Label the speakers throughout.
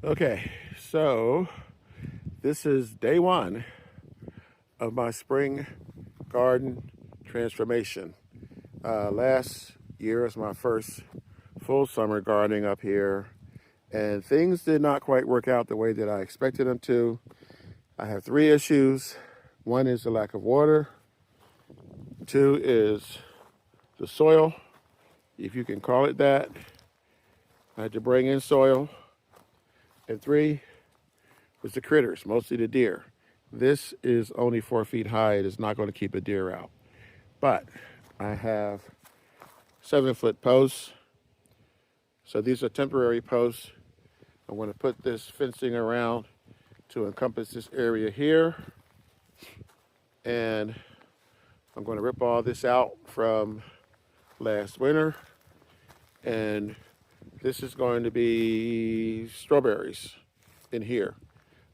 Speaker 1: Okay, so this is day one of my spring garden transformation. Last year was my first full summer gardening up here, and things did not quite work out the way that I expected them to. I have three issues. One is the lack of water. Two is the soil, if you can call it that. I had to bring in soil. And three was the critters, mostly the deer. This is only 4 feet high. It is not going to keep a deer out. But I have 7-foot posts. So these are temporary posts. I'm going to put this fencing around to encompass this area here. And I'm going to rip all this out from last winter. And this is going to be strawberries in here.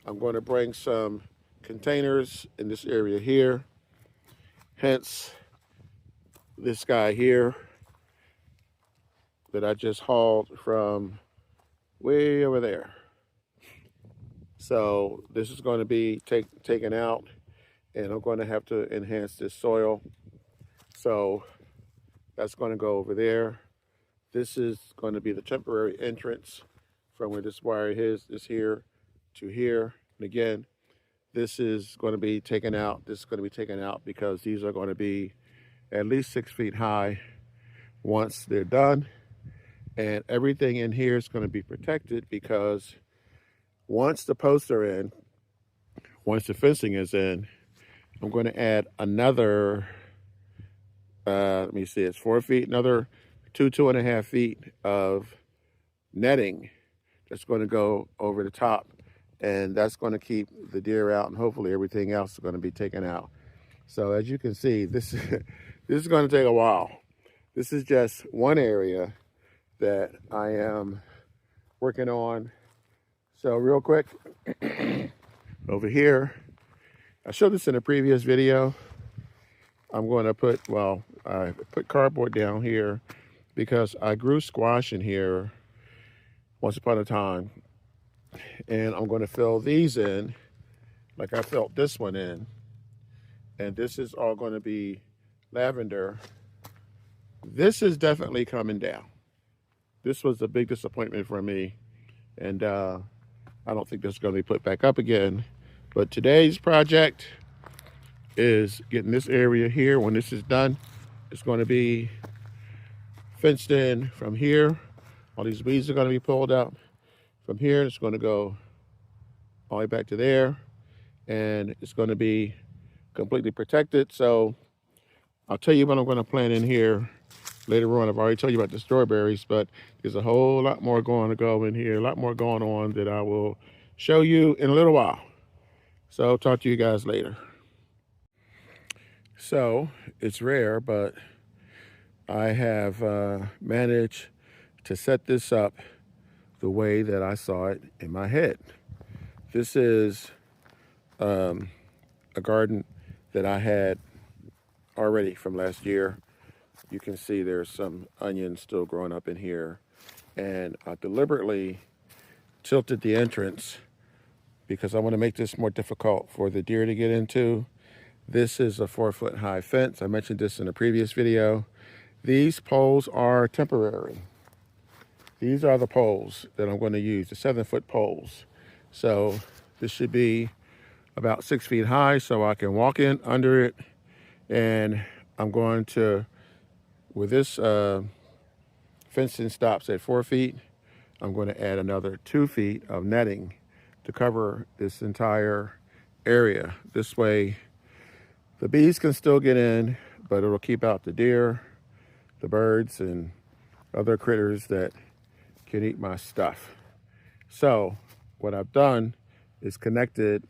Speaker 1: I'm going to bring some containers in this area here. Hence this guy here that I just hauled from way over there. So this is going to be taken out, and I'm going to have to enhance this soil. So that's going to go over there. This is going to be the temporary entrance from where this wire is here to here. And again, this is going to be taken out. This is going to be taken out because these are going to be at least 6 feet high once they're done. And everything in here is going to be protected because once the posts are in, once the fencing is in, I'm going to add another, let me see, it's 4 feet, another 2.5 feet of netting that's going to go over the top, and that's going to keep the deer out, and hopefully everything else is going to be taken out. So as you can see, this is going to take a while. This is just one area that I am working on. So real quick, over here, I showed this in a previous video. I'm going to put, I put cardboard down here because I grew squash in here once upon a time. And I'm going to fill these in like I filled this one in. And this is all going to be lavender. This is definitely coming down. This was a big disappointment for me. And I don't think this is going to be put back up again. But today's project is getting this area here. When this is done, it's going to be fenced in from here. All these weeds are going to be pulled out from here. It's going to go all the way back to there, and it's going to be completely protected. So I'll tell you what I'm going to plant in here later on. I've already told you about the strawberries, but there's a whole lot more going to go in here, a lot more going on that I will show you in a little while. So I'll talk to you guys later. So it's rare, but I have managed to set this up the way that I saw it in my head. This is a garden that I had already from last year. You can see there's some onions still growing up in here. And I deliberately tilted the entrance because I want to make this more difficult for the deer to get into. This is a 4-foot high fence. I mentioned this in a previous video. These poles are temporary. These are the poles that I'm going to use, the 7-foot poles. So this should be about 6 feet high so I can walk in under it. And I'm going to, with this fencing stops at 4 feet, I'm going to add another 2 feet of netting to cover this entire area. This way the bees can still get in, but it'll keep out the deer, the birds, and other critters that can eat my stuff. So what I've done is connected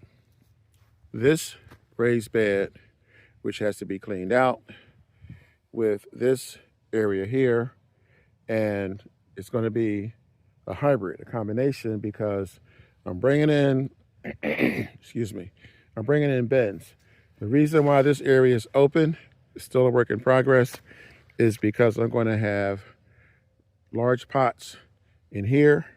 Speaker 1: this raised bed, which has to be cleaned out, with this area here, and it's going to be a hybrid, a combination, because I'm bringing in excuse me, I'm bringing in beds. The reason why this area is open, it's still a work in progress, is because I'm going to have large pots in here,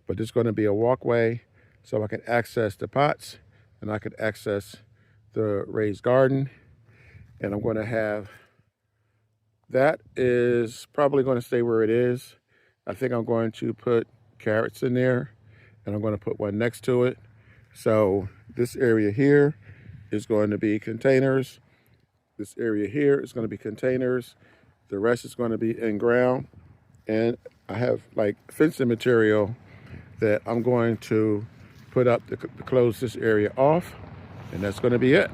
Speaker 1: but there's going to be a walkway so I can access the pots and I could access the raised garden. And I'm going to have, that is probably going to stay where it is. I think I'm going to put carrots in there, and I'm going to put one next to it. So this area here is going to be containers. This area here is going to be containers. The rest is going to be in ground. And I have like fencing material that I'm going to put up to close this area off. And that's going to be it.